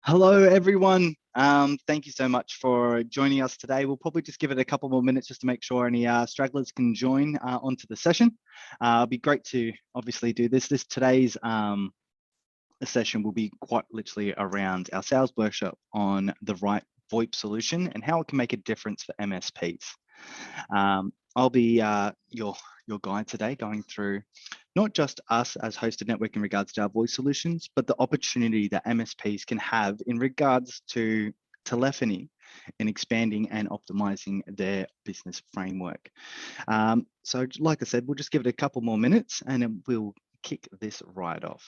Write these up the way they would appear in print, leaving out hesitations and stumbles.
Hello, everyone. Thank you so much for joining us today. We'll probably just give it a couple more minutes just to make sure any stragglers can join onto the session. It'll be great to obviously do this. Today's session will be quite literally around our sales workshop on the right VoIP solution and how it can make a difference for MSPs. I'll be your guide today, going through not just us as hosted network in regards to our voice solutions, but the opportunity that MSPs can have in regards to telephony in expanding and optimizing their business framework. So like I said, we'll just give it a couple more minutes and then we'll kick this right off.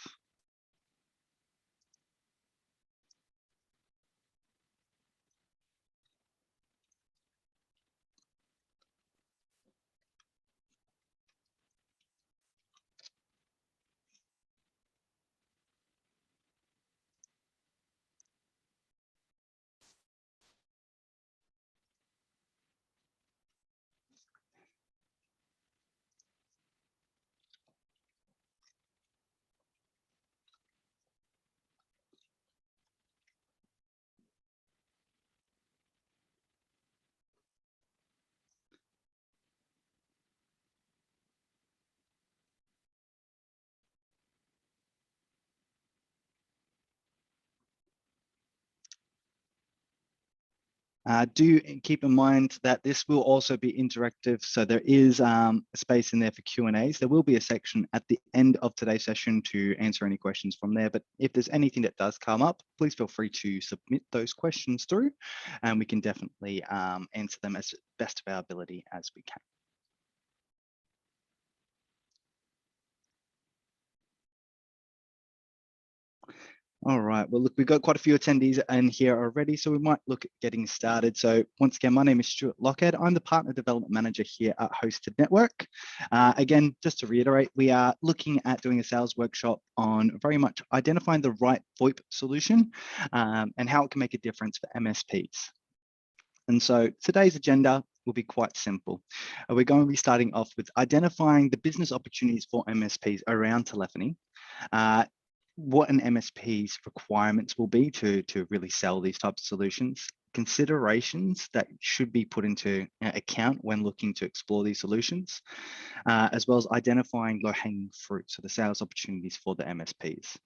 Do keep in mind that this will also be interactive, so there is a space in there for Q&As. There will be a section at the end of today's session to answer any questions from there, but if there's anything that does come up, please feel free to submit those questions through, and we can definitely answer them as best of our ability as we can. All right, well, look, we've got quite a few attendees in here already, so we might look at getting started. So once again, my name is Stewart. I'm the Partner Development Manager here at Hosted Network. Again, just to reiterate, we are looking at doing a sales workshop on very much identifying the right VoIP solution and how it can make a difference for MSPs. And so today's agenda will be quite simple. We're going to be starting off with identifying the business opportunities for MSPs around telephony, what an MSP's requirements will be to really sell these types of solutions, considerations that should be put into account when looking to explore these solutions, as well as identifying low-hanging fruit, so the sales opportunities for the MSPs.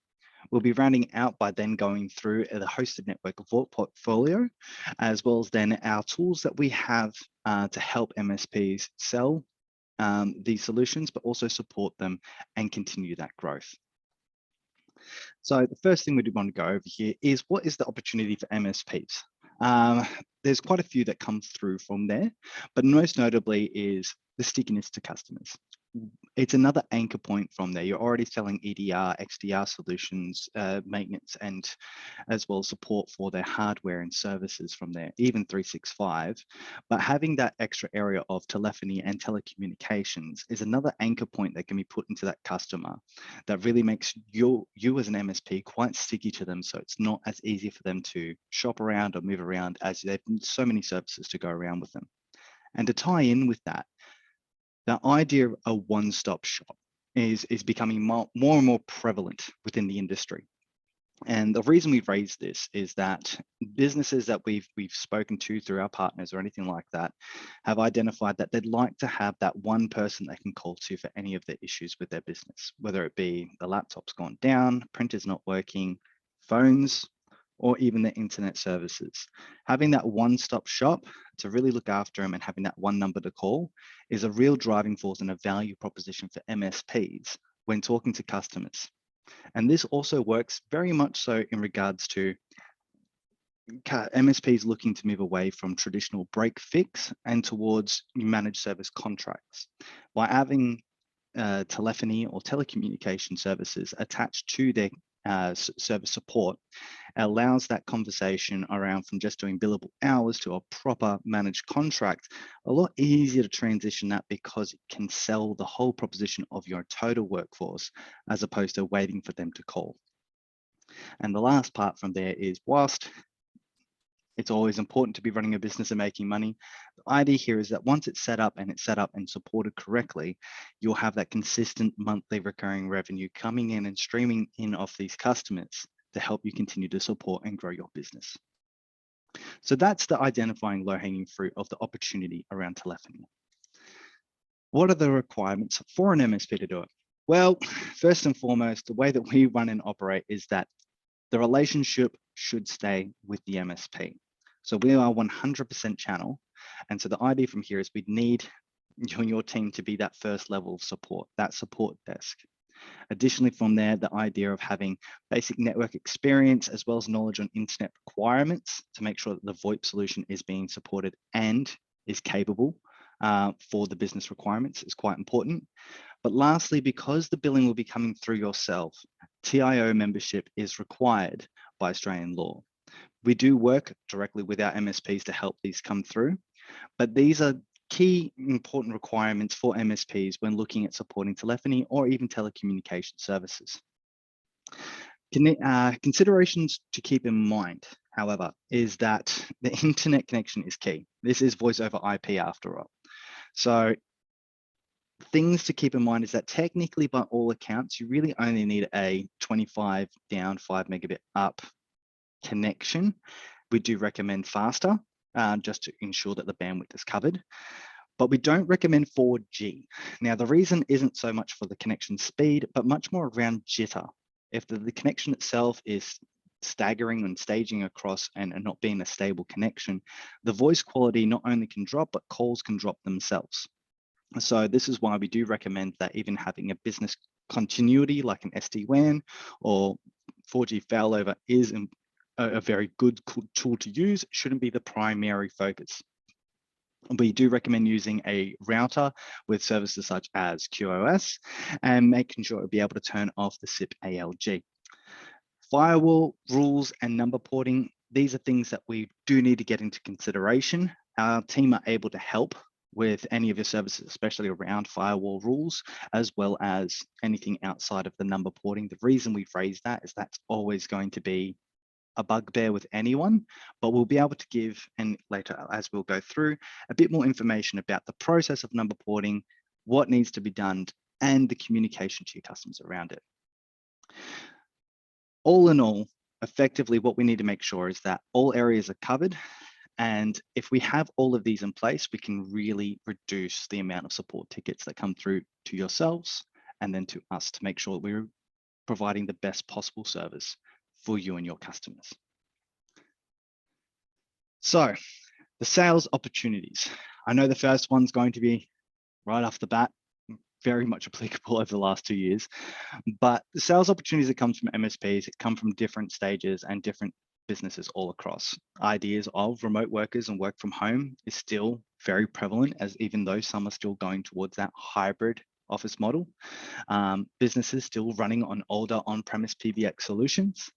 We'll be rounding out by then going through the hosted network VoIP portfolio, as well as then our tools that we have to help MSPs sell these solutions, but also support them and continue that growth. So the first thing we do want to go over here is what is the opportunity for MSPs? There's quite a few that come through from there, but most notably is the stickiness to customers. It's another anchor point from there. You're already selling EDR, XDR solutions, maintenance, and as well support for their hardware and services from there, even 365. But having that extra area of telephony and telecommunications is another anchor point that can be put into that customer that really makes you as an MSP quite sticky to them. So it's not as easy for them to shop around or move around as they've so many services to go around with them. And to tie in with that, the idea of a one-stop shop is becoming more and more prevalent within the industry. And the reason we've raised this is that businesses that we've spoken to through our partners or anything like that have identified that they'd like to have that one person they can call to for any of the issues with their business, whether it be the laptop's gone down, printer's not working, phones, or even the internet services. Having that one-stop shop to really look after them and having that one number to call is a real driving force and a value proposition for MSPs when talking to customers. And this also works very much so in regards to MSPs looking to move away from traditional break fix and towards managed service contracts. By having telephony or telecommunication services attached to their service support, allows that conversation around from just doing billable hours to a proper managed contract a lot easier to transition that, because it can sell the whole proposition of your total workforce as opposed to waiting for them to call. And the last part from there is, whilst it's always important to be running a business and making money, the idea here is that once it's set up and supported correctly, you'll have that consistent monthly recurring revenue coming in and streaming in off these customers to help you continue to support and grow your business. So that's the identifying low-hanging fruit of the opportunity around telephony. What are the requirements for an MSP to do it? Well, first and foremost, the way that we run and operate is that the relationship should stay with the MSP. So we are 100% channel. And so the idea from here is we need you and your team to be that first level of support, that support desk. Additionally, from there, the idea of having basic network experience as well as knowledge on internet requirements to make sure that the VoIP solution is being supported and is capable for the business requirements is quite important. But lastly, because the billing will be coming through yourself, TIO membership is required by Australian law. We do work directly with our MSPs to help these come through, but these are key important requirements for MSPs when looking at supporting telephony or even telecommunication services. Considerations to keep in mind, however, is that the internet connection is key. This is voice over IP after all. So things to keep in mind is that technically, by all accounts, you really only need a 25 down, 5 megabit up connection. We do recommend faster, just to ensure that the bandwidth is covered. But we don't recommend 4G. Now, the reason isn't so much for the connection speed, but much more around jitter. If the connection itself is staggering and staging across and not being a stable connection, the voice quality not only can drop, but calls can drop themselves. So this is why we do recommend that even having a business continuity like an SD-WAN or 4G failover is a very good tool to use. It shouldn't be the primary focus. We do recommend using a router with services such as QoS and making sure it'll be able to turn off the SIP ALG. Firewall rules and number porting, these are things that we do need to get into consideration. Our team are able to help with any of your services, especially around firewall rules, as well as anything outside of the number porting. The reason we phrase that is that's always going to be a bugbear with anyone, but we'll be able to give, and later as we'll go through, a bit more information about the process of number porting, what needs to be done, and the communication to your customers around it. All in all, effectively, what we need to make sure is that all areas are covered. And if we have all of these in place, we can really reduce the amount of support tickets that come through to yourselves and then to us to make sure that we're providing the best possible service for you and your customers. So the sales opportunities. I know the first one's going to be right off the bat, very much applicable over the last 2 years, but the sales opportunities that comes from MSPs, it come from different stages and different businesses all across. Ideas of remote workers and work from home is still very prevalent, as even though some are still going towards that hybrid office model. Businesses still running on older on-premise PBX solutions.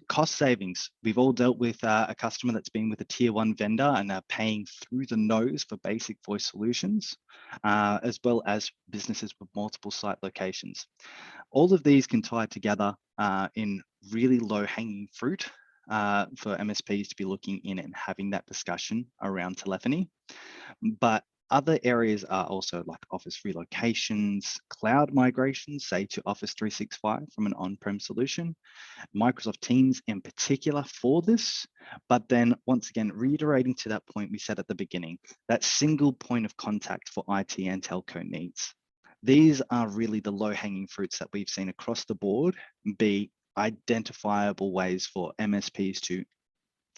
Cost savings. We've all dealt with a customer that's been with a tier 1 vendor and are paying through the nose for basic voice solutions, as well as businesses with multiple site locations. All of these can tie together in really low hanging fruit for MSPs to be looking in and having that discussion around telephony. But other areas are also like office relocations, cloud migrations, say to Office 365 from an on-prem solution, Microsoft Teams in particular for this. But then once again, reiterating to that point we said at the beginning, that single point of contact for IT and telco needs. These are really the low-hanging fruits that we've seen across the board be identifiable ways for MSPs to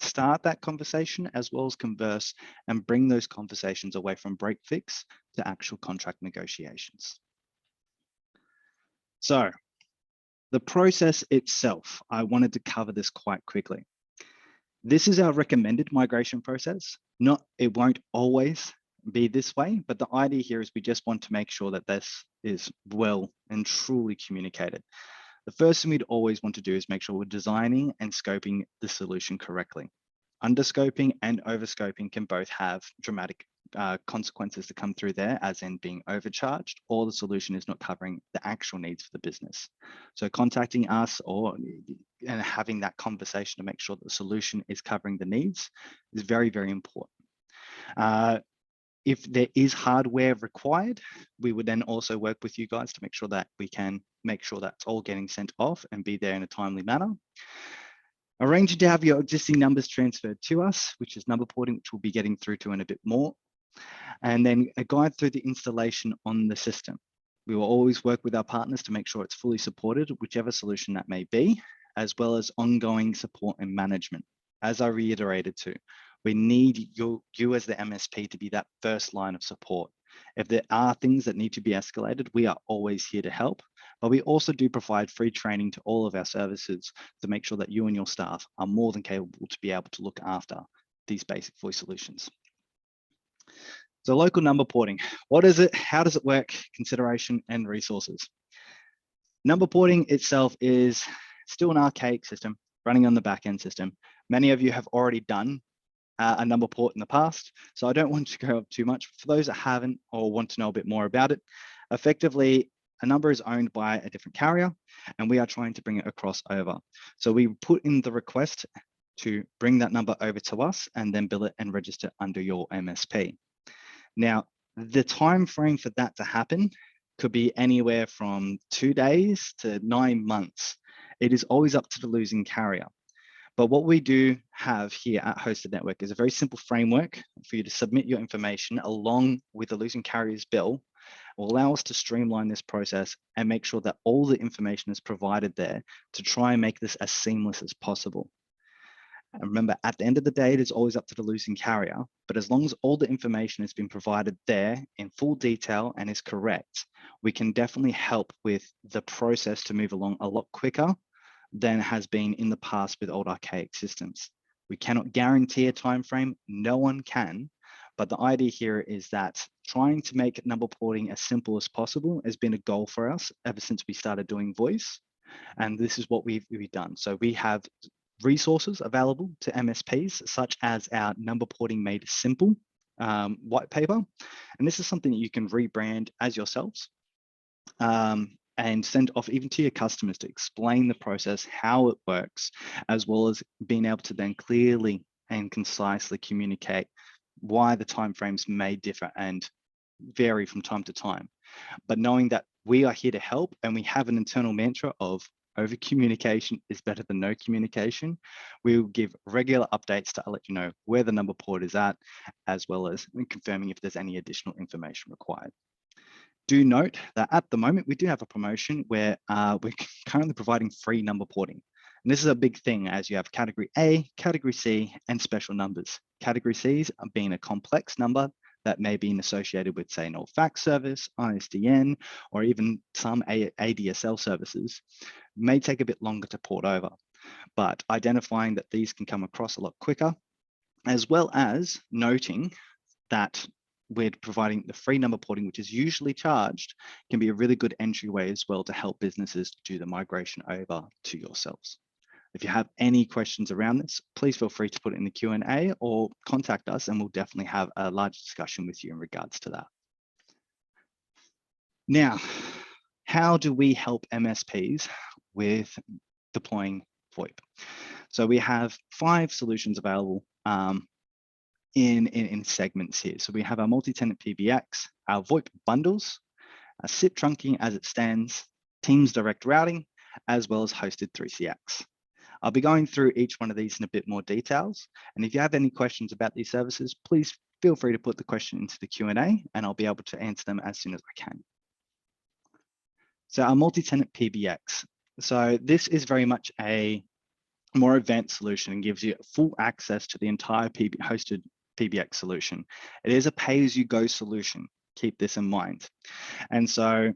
start that conversation as well as converse and bring those conversations away from break fix to actual contract negotiations. So the process itself, I wanted to cover this quite quickly. This is our recommended migration process. It won't always be this way, but the idea here is we just want to make sure that this is well and truly communicated. The first thing we'd always want to do is make sure we're designing and scoping the solution correctly. Underscoping and overscoping can both have dramatic consequences to come through there, as in being overcharged, or the solution is not covering the actual needs for the business. So contacting us and having that conversation to make sure that the solution is covering the needs is very, very important. If there is hardware required, we would then also work with you guys to make sure that we can make sure that's all getting sent off and be there in a timely manner. Arranging to have your existing numbers transferred to us, which is number porting, which we'll be getting through to in a bit more. And then a guide through the installation on the system. We will always work with our partners to make sure it's fully supported, whichever solution that may be, as well as ongoing support and management. As I reiterated too, we need you as the MSP to be that first line of support. If there are things that need to be escalated, we are always here to help, but we also do provide free training to all of our services to make sure that you and your staff are more than capable to be able to look after these basic voice solutions. So local number porting, what is it? How does it work? Consideration and resources. Number porting itself is still an archaic system running on the back-end system. Many of you have already done a number port in the past, so I don't want to go up too much. For those that haven't or want to know a bit more about it, effectively, a number is owned by a different carrier, and we are trying to bring it across over. So we put in the request to bring that number over to us and then bill it and register under your MSP. Now, the time frame for that to happen could be anywhere from 2 days to 9 months. It is always up to the losing carrier. But what we do have here at Hosted Network is a very simple framework for you to submit your information along with the losing carrier's bill. Will allow us to streamline this process and make sure that all the information is provided there to try and make this as seamless as possible. And remember, at the end of the day, it is always up to the losing carrier, but as long as all the information has been provided there in full detail and is correct, we can definitely help with the process to move along a lot quicker than has been in the past with old archaic systems. We cannot guarantee a time frame, no one can, but the idea here is that trying to make number porting as simple as possible has been a goal for us ever since we started doing voice, and this is what we've done. So we have resources available to MSPs, such as our number porting made simple white paper, and this is something that you can rebrand as yourselves. And send off even to your customers to explain the process, how it works, as well as being able to then clearly and concisely communicate why the timeframes may differ and vary from time to time. But knowing that we are here to help and we have an internal mantra of over communication is better than no communication, we will give regular updates to let you know where the number port is at, as well as confirming if there's any additional information required. Do note that at the moment, we do have a promotion where we're currently providing free number porting. And this is a big thing as you have category A, category C, and special numbers. Category Cs are being a complex number that may be associated with, say, an old fax service, ISDN, or even some ADSL services, may take a bit longer to port over. But identifying that these can come across a lot quicker, as well as noting that we're providing the free number porting, which is usually charged, can be a really good entryway as well to help businesses do the migration over to yourselves. If you have any questions around this, please feel free to put it in the Q&A or contact us, and we'll definitely have a large discussion with you in regards to that. Now, how do we help MSPs with deploying VoIP? So we have 5 solutions available in segments here. So we have our multi-tenant PBX, our VoIP bundles, our SIP trunking as it stands, Teams direct routing, as well as hosted 3CX. I'll be going through each one of these in a bit more details. And if you have any questions about these services, please feel free to put the question into the Q&A and I'll be able to answer them as soon as I can. So our multi-tenant PBX. So this is very much a more advanced solution and gives you full access to the entire hosted PBX solution. It is a pay-as-you-go solution. Keep this in mind. And so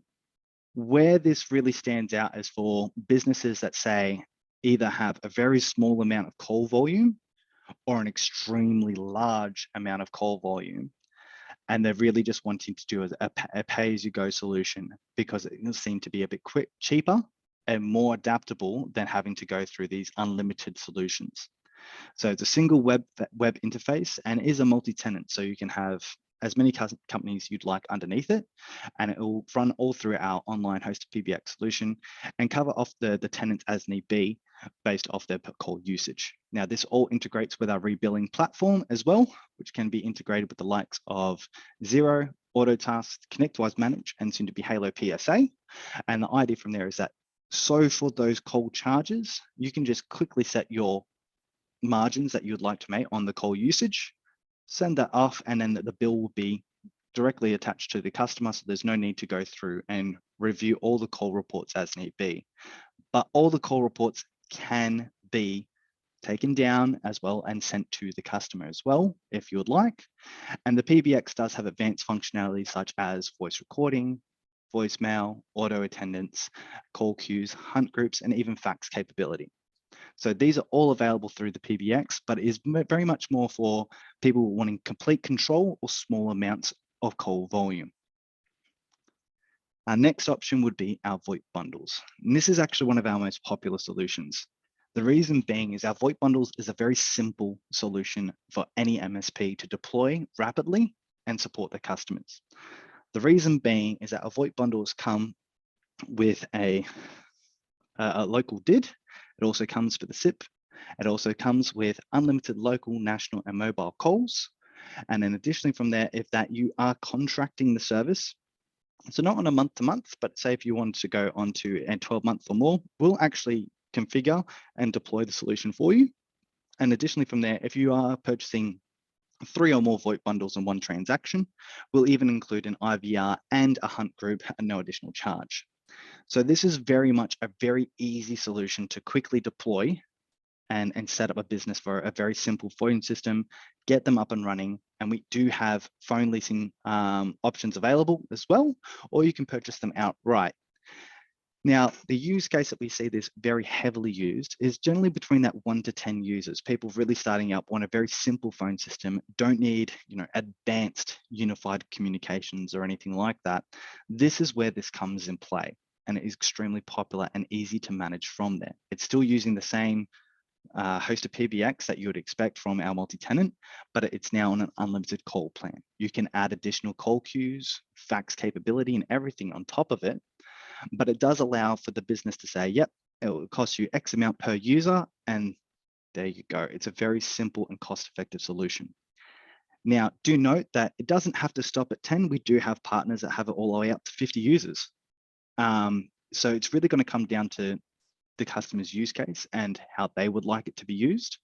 where this really stands out is for businesses that say either have a very small amount of call volume or an extremely large amount of call volume. And they're really just wanting to do a pay-as-you-go solution because it will seem to be a bit cheaper and more adaptable than having to go through these unlimited solutions. So it's a single web interface and is a multi-tenant. So you can have as many companies you'd like underneath it, and it will run all through our online hosted PBX solution and cover off the tenants as need be, based off their per call usage. Now, this all integrates with our rebilling platform as well, which can be integrated with the likes of Xero, Autotask, ConnectWise Manage, and soon to be Halo PSA. And the idea from there is that so for those call charges, you can just quickly set your margins that you'd like to make on the call usage, send that off, and then the bill will be directly attached to the customer. So there's no need to go through and review all the call reports as need be. But all the call reports can be taken down as well and sent to the customer as well, if you would like. And the PBX does have advanced functionality such as voice recording, voicemail, auto attendance, call queues, hunt groups, and even fax capability. So these are all available through the PBX, but it is very much more for people wanting complete control or small amounts of call volume. Our next option would be our VoIP bundles. And this is actually one of our most popular solutions. The reason being is our VoIP bundles is a very simple solution for any MSP to deploy rapidly and support their customers. The reason being is that our VoIP bundles come with a local DID. It also comes with a SIP. It also comes with unlimited local, national, and mobile calls. And then additionally from there, if that you are contracting the service, so not on a month-to-month, but say if you wanted to go on to a 12-month or more, we'll actually configure and deploy the solution for you. And additionally from there, if you are purchasing 3 or more VoIP bundles in one transaction, we'll even include an IVR and a hunt group at no additional charge. So this is very much a very easy solution to quickly deploy and set up a business for a very simple phone system, get them up and running. And we do have phone leasing options available as well, or you can purchase them outright. Now, the use case that we see this very heavily used is generally between that 1 to 10 users. People really starting up want a very simple phone system, don't need, advanced unified communications or anything like that. This is where this comes in play, and it is extremely popular and easy to manage from there. It's still using the same host of PBX that you would expect from our multi-tenant, but it's now on an unlimited call plan. You can add additional call queues, fax capability, and everything on top of it. But it does allow for the business to say, yep, it will cost you X amount per user, and there you go. It's a very simple and cost-effective solution. Now, do note that it doesn't have to stop at 10. We do have partners that have it all the way up to 50 users. So it's really going to come down to the customer's use case and how they would like it to be used.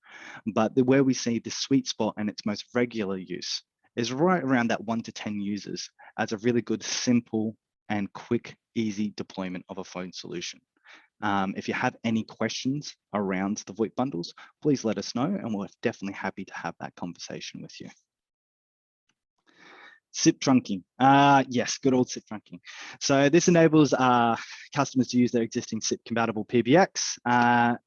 But where we see the sweet spot and its most regular use is right around that 1 to 10 users as a really good, simple and quick, easy deployment of a phone solution. If you have any questions around the VoIP bundles, please let us know, and we're definitely happy to have that conversation with you. SIP trunking. Yes, good old SIP trunking. So this enables customers to use their existing SIP compatible PBX,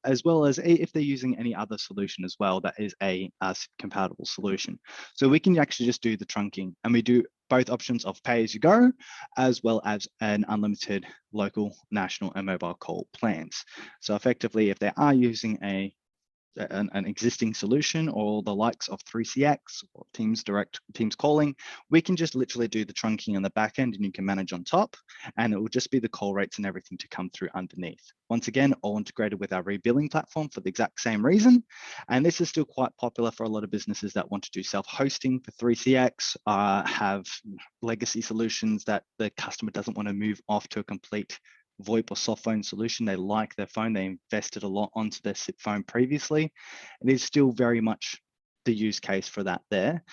as well as if they're using any other solution as well, that is a SIP compatible solution. So we can actually just do the trunking, and we do both options of pay as you go, as well as an unlimited local, national, and mobile call plans. So effectively, if they are using an existing solution or the likes of 3CX or Teams calling, we can just literally do the trunking on the back end and you can manage on top, and it will just be the call rates and everything to come through underneath. Once again, all integrated with our rebilling platform for the exact same reason. And this is still quite popular for a lot of businesses that want to do self-hosting for 3CX, have legacy solutions that the customer doesn't want to move off to a complete VoIP or soft phone solution. They like their phone. They invested a lot onto their SIP phone previously. It is still very much the use case for that there.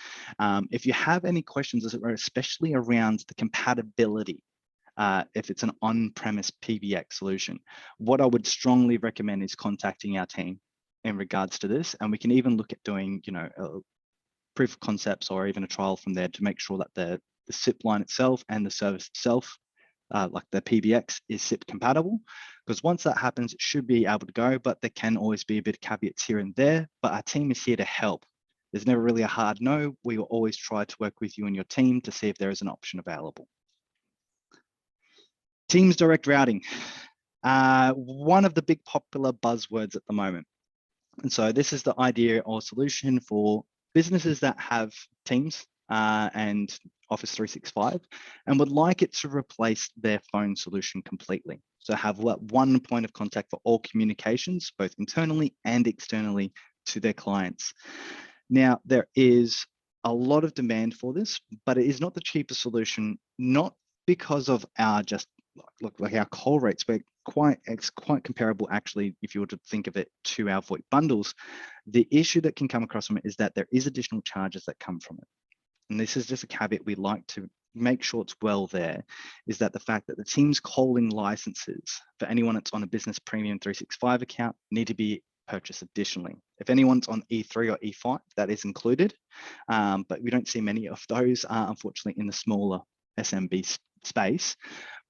If you have any questions, especially around the compatibility, if it's an on-premise PBX solution, what I would strongly recommend is contacting our team in regards to this. And we can even look at doing, proof of concepts or even a trial from there to make sure that the SIP line itself and the service itself, like the PBX, is SIP compatible, because once that happens, it should be able to go, but there can always be a bit of caveats here and there, but our team is here to help. There's never really a hard no. We will always try to work with you and your team to see if there is an option available. Teams direct routing, one of the big popular buzzwords at the moment. And so this is the idea or solution for businesses that have teams and Office 365, and would like it to replace their phone solution completely. So have one point of contact for all communications, both internally and externally to their clients. Now, there is a lot of demand for this, but it is not the cheapest solution, not because of our like our call rates. It's quite comparable, actually, if you were to think of it, to our VoIP bundles. The issue that can come across from it is that there is additional charges that come from it. And this is just a caveat we like to make sure it's well there, is that the fact that the Teams calling licenses for anyone that's on a business premium 365 account need to be purchased additionally. If anyone's on E3 or E5, that is included, but we don't see many of those, unfortunately, in the smaller SMB space.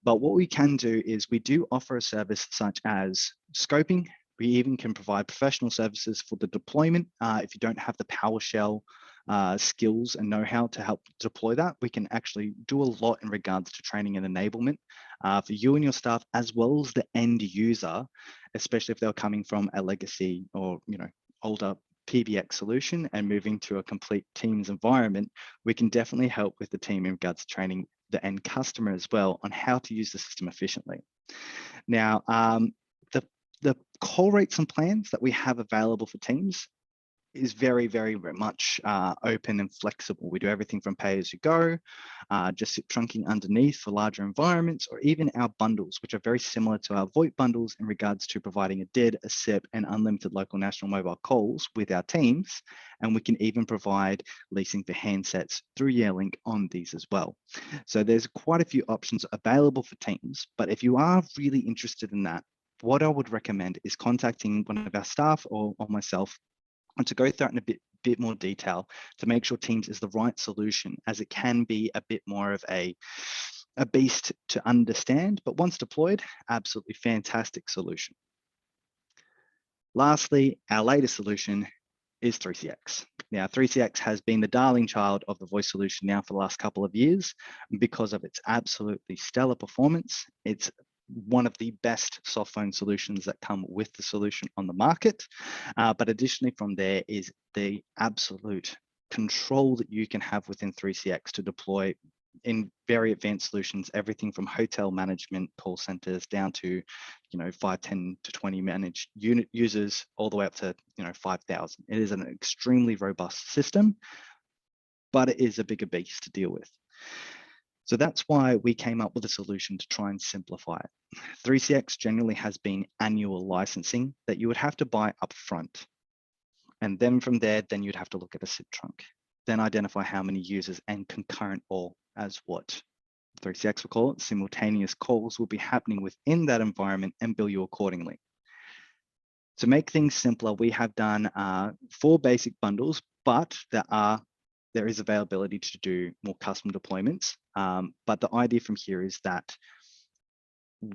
But what we can do is we do offer a service such as scoping. We even can provide professional services for the deployment. If you don't have the PowerShell skills and know-how to help deploy that, we can actually do a lot in regards to training and enablement for you and your staff, as well as the end user, especially if they're coming from a legacy or older PBX solution and moving to a complete Teams environment. We can definitely help with the team in regards to training the end customer as well on how to use the system efficiently. Now, the call rates and plans that we have available for Teams is very, very much open and flexible. We do everything from pay as you go, just SIP trunking underneath for larger environments, or even our bundles, which are very similar to our VoIP bundles in regards to providing a DID, a SIP, and unlimited local national mobile calls with our teams. And we can even provide leasing for handsets through Yearlink on these as well. So there's quite a few options available for Teams, but if you are really interested in that, what I would recommend is contacting one of our staff or myself, and to go through it in a bit more detail to make sure Teams is the right solution, as it can be a bit more of a beast to understand, but once deployed, absolutely fantastic solution. Lastly, our latest solution is 3CX. Now, 3CX has been the darling child of the voice solution now for the last couple of years because of its absolutely stellar performance. It's one of the best soft phone solutions that come with the solution on the market. But additionally from there is the absolute control that you can have within 3CX to deploy in very advanced solutions, everything from hotel management, call centers, down to 5, 10 to 20 managed unit users, all the way up to 5,000. It is an extremely robust system, but it is a bigger beast to deal with. So that's why we came up with a solution to try and simplify it. 3CX generally has been annual licensing that you would have to buy upfront. And then from there, then you'd have to look at a SIP trunk, then identify how many users and concurrent, or as what 3CX will call it, simultaneous calls will be happening within that environment, and bill you accordingly. To make things simpler, we have done 4 basic bundles, but there is availability to do more custom deployments. But the idea from here is that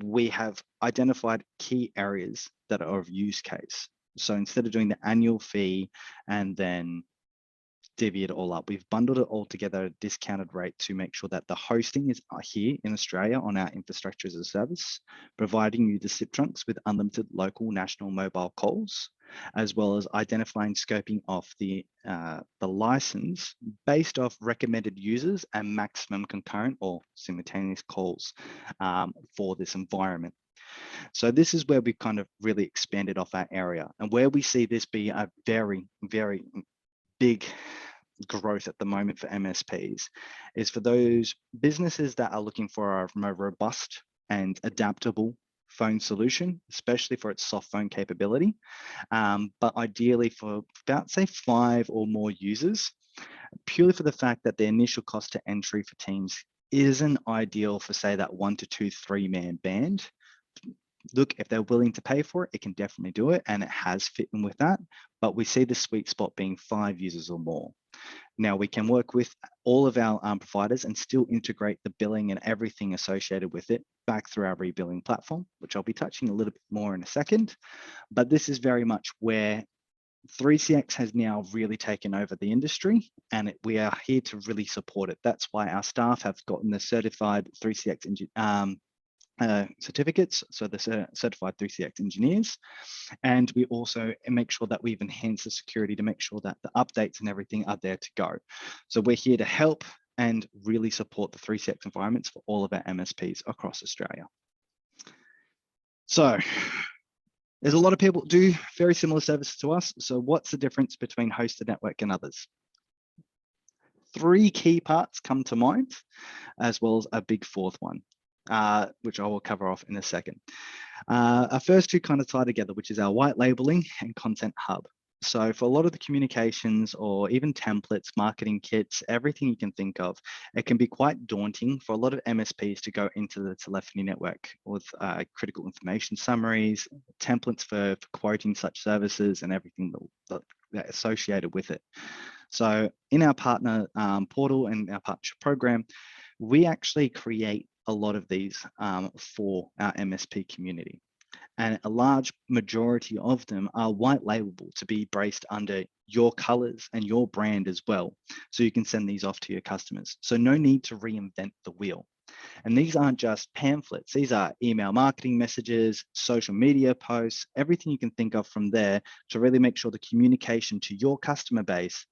we have identified key areas that are of use case. So instead of doing the annual fee and then divvy it all up, we've bundled it all together at a discounted rate to make sure that the hosting is here in Australia on our infrastructure as a service, providing you the SIP trunks with unlimited local national mobile calls, as well as identifying scoping of the license based off recommended users and maximum concurrent or simultaneous calls for this environment. So this is where we kind of really expanded off our area, and where we see this be a very, very big growth at the moment for MSPs is for those businesses that are looking for a more robust and adaptable phone solution, especially for its soft phone capability, but ideally for about, say, 5 or more users, purely for the fact that the initial cost to entry for Teams isn't ideal for, say, that 1 to 2, 3-man band. Look, if they're willing to pay for it, it can definitely do it, and it has fit in with that. But we see the sweet spot being 5 users or more. Now, we can work with all of our providers and still integrate the billing and everything associated with it back through our rebilling platform, which I'll be touching a little bit more in a second. But this is very much where 3CX has now really taken over the industry, and we are here to really support it. That's why our staff have gotten the certified 3CX certificates, so the certified 3CX engineers. And we also make sure that we've enhanced the security to make sure that the updates and everything are there to go. So we're here to help and really support the 3CX environments for all of our MSPs across Australia. So there's a lot of people do very similar services to us. So what's the difference between hosted network and others? 3 key parts come to mind, as well as a big 4th one, which I will cover off in a second. Our first 2 kind of tie together, which is our white labeling and content hub. So for a lot of the communications or even templates, marketing kits, everything you can think of, it can be quite daunting for a lot of MSPs to go into the telephony network with critical information summaries, templates for quoting such services and everything that associated with it. So in our partner portal and our partnership program, we actually create a lot of these for our MSP community. And a large majority of them are white labelable to be braced under your colors and your brand as well. So you can send these off to your customers. So no need to reinvent the wheel. And these aren't just pamphlets. These are email marketing messages, social media posts, everything you can think of from there to really make sure the communication to your customer base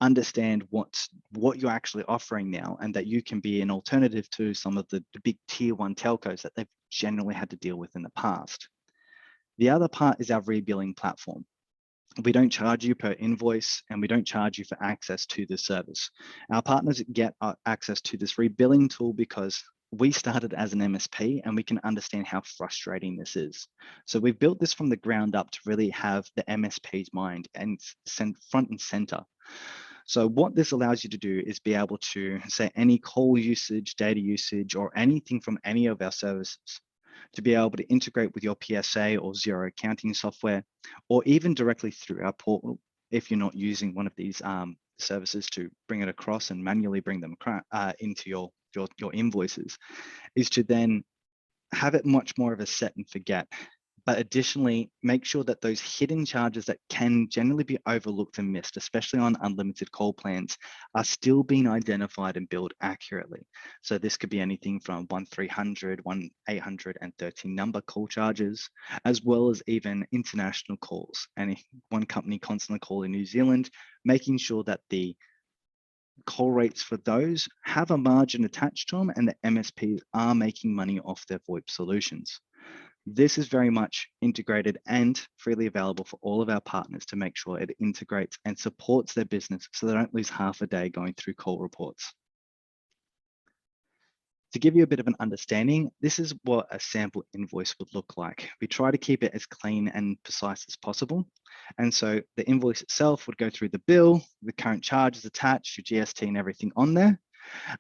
understand what you're actually offering now, and that you can be an alternative to some of the big tier 1 telcos that they've generally had to deal with in the past. The other part is our rebilling platform. We don't charge you per invoice, and we don't charge you for access to the service. Our partners get access to this rebilling tool because we started as an MSP and we can understand how frustrating this is. So we've built this from the ground up to really have the MSP's mind and send front and center. So what this allows you to do is be able to say any call usage, data usage, or anything from any of our services, to be able to integrate with your PSA or Xero accounting software, or even directly through our portal if you're not using one of these services to bring it across and manually bring them into your invoices, is to then have it much more of a set and forget. But additionally, make sure that those hidden charges that can generally be overlooked and missed, especially on unlimited call plans, are still being identified and billed accurately. So this could be anything from 1300, 1813 number call charges, as well as even international calls. And one company constantly calling New Zealand, making sure that the call rates for those have a margin attached to them and the MSPs are making money off their VoIP solutions. This is very much integrated and freely available for all of our partners to make sure it integrates and supports their business so they don't lose half a day going through call reports. To give you a bit of an understanding, this is what a sample invoice would look like. We try to keep it as clean and precise as possible. And so the invoice itself would go through the bill, the current charges attached, your GST and everything on there.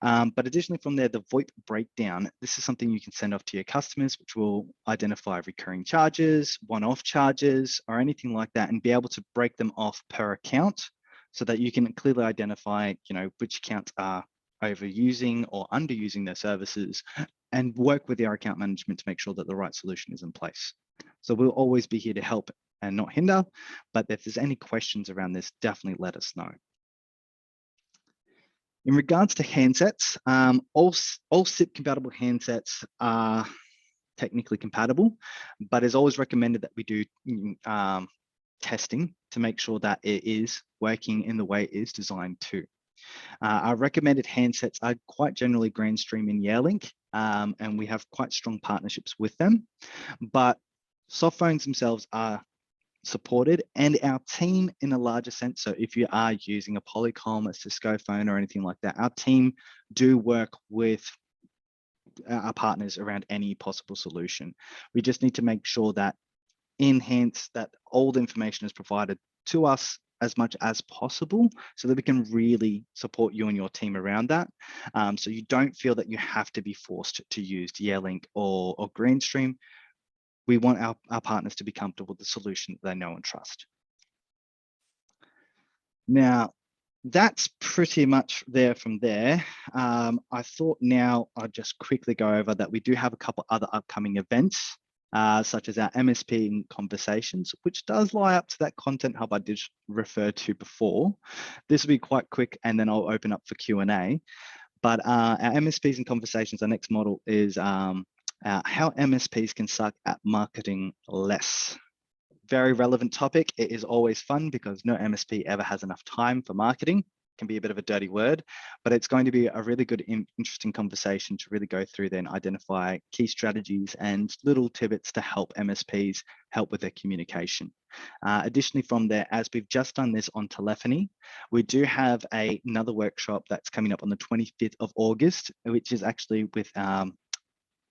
But additionally from there, the VoIP breakdown, this is something you can send off to your customers, which will identify recurring charges, one-off charges, or anything like that, and be able to break them off per account so that you can clearly identify, which accounts are overusing or underusing their services, and work with our account management to make sure that the right solution is in place. So we'll always be here to help and not hinder, but if there's any questions around this, definitely let us know. In regards to handsets, all SIP compatible handsets are technically compatible, but it's always recommended that we do testing to make sure that it is working in the way it is designed to. Our recommended handsets are quite generally Grandstream and Yearlink, and we have quite strong partnerships with them, but soft phones themselves are supported, and our team in a larger sense, so if you are using a Polycom, a Cisco phone or anything like that, our team do work with our partners around any possible solution. We just need to make sure that that all the information is provided to us as much as possible so that we can really support you and your team around that. So you don't feel that you have to be forced to use Yearlink or Grandstream. We want our partners to be comfortable with the solution that they know and trust. Now, that's pretty much there from there. I thought now I'd just quickly go over that we do have a couple other upcoming events, such as our MSP Conversations, which does lie up to that content hub I did refer to before. This will be quite quick, and then I'll open up for Q&A. But our MSPs and Conversations, our next model is how MSPs can suck at marketing less. Very relevant topic. It is always fun because no MSP ever has enough time for marketing. It can be a bit of a dirty word, but it's going to be a really good, interesting conversation to really go through, then identify key strategies and little tidbits to help MSPs help with their communication. Additionally, from there, as we've just done this on telephony, we do have another workshop that's coming up on the 25th of August, which is actually with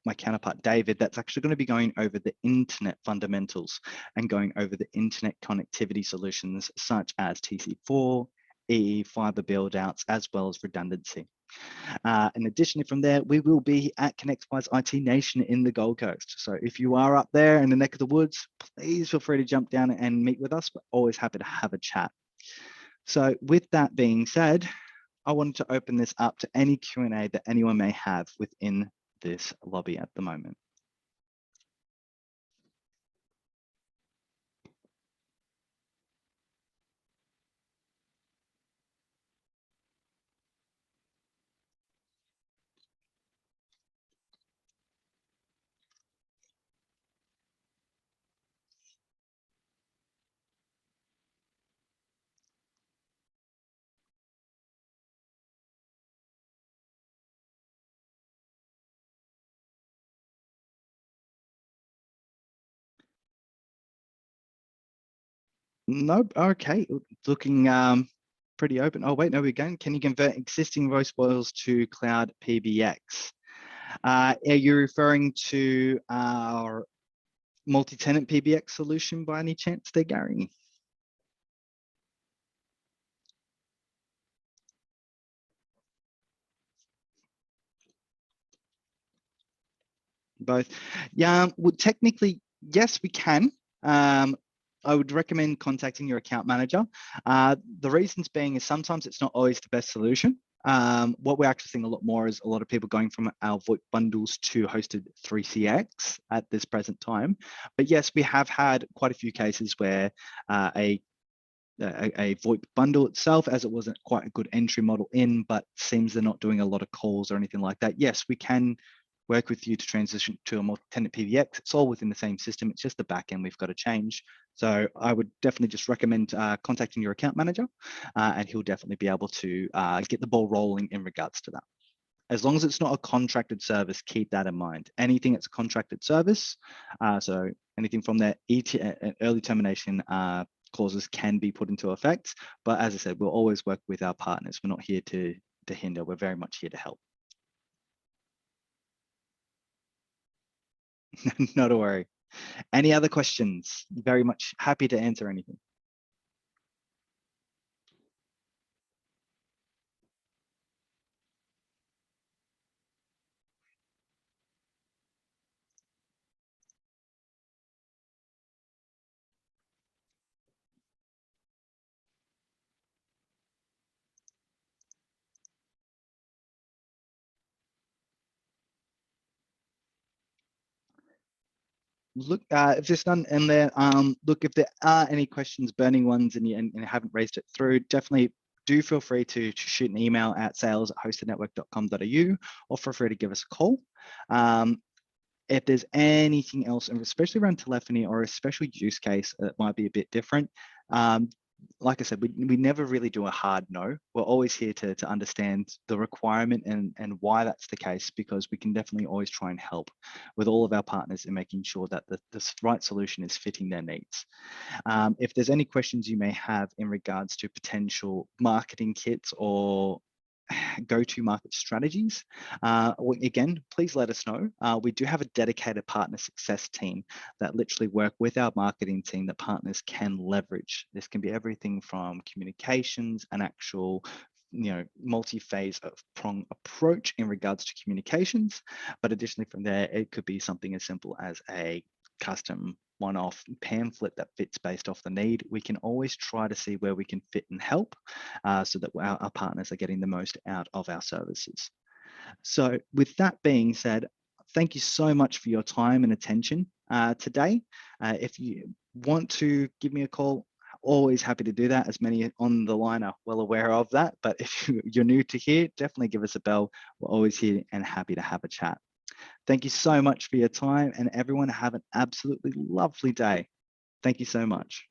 my counterpart, David, that's actually going to be going over the internet fundamentals and going over the internet connectivity solutions such as TC4, EE, fiber build outs, as well as redundancy. And additionally from there, we will be at ConnectWise IT Nation in the Gold Coast. So if you are up there in the neck of the woods, please feel free to jump down and meet with us. We're always happy to have a chat. So with that being said, I wanted to open this up to any Q&A that anyone may have within this lobby at the moment. Nope. Okay. Looking pretty open. Oh, wait, no, we're going. Can you convert existing voice boils to cloud PBX? Are you referring to our multi-tenant PBX solution by any chance there, Gary? Both. Yeah, well, technically, yes, we can. I would recommend contacting your account manager. The reasons being is sometimes it's not always the best solution. What we're actually seeing a lot more is a lot of people going from our VoIP bundles to hosted 3CX at this present time. But yes, we have had quite a few cases where a VoIP bundle itself, as it wasn't quite a good entry model in, but seems they're not doing a lot of calls or anything like that. Yes, we can work with you to transition to a multi-tenant PBX. It's all within the same system. It's just the back end we've got to change. So I would definitely just recommend contacting your account manager, and he'll definitely be able to get the ball rolling in regards to that. As long as it's not a contracted service, keep that in mind. Anything that's a contracted service, so anything from that early termination clauses can be put into effect. But as I said, we'll always work with our partners. We're not here to hinder. We're very much here to help. Not a worry. Any other questions? Very much happy to answer anything. Look, if there's none in there, look, if there are any questions, burning ones, and you haven't raised it through, definitely do feel free to shoot an email at sales@hostednetwork.com.au or feel free to give us a call. If there's anything else, and especially around telephony or a special use case that might be a bit different, like I said, we never really do a hard no. We're always here to understand the requirement and why that's the case, because we can definitely always try and help with all of our partners in making sure that the right solution is fitting their needs. If there's any questions you may have in regards to potential marketing kits or go-to market strategies, again, please let us know. We do have a dedicated partner success team that literally work with our marketing team that partners can leverage. This can be everything from communications and actual multi-phase of prong approach in regards to communications. But additionally from there, it could be something as simple as a custom one-off pamphlet that fits based off the need. We can always try to see where we can fit and help so that our partners are getting the most out of our services. So with that being said, thank you so much for your time and attention today. If you want to give me a call, always happy to do that. As many on the line are well aware of that. But if you're new to here, definitely give us a bell. We're always here and happy to have a chat. Thank you so much for your time, and everyone have an absolutely lovely day. Thank you so much.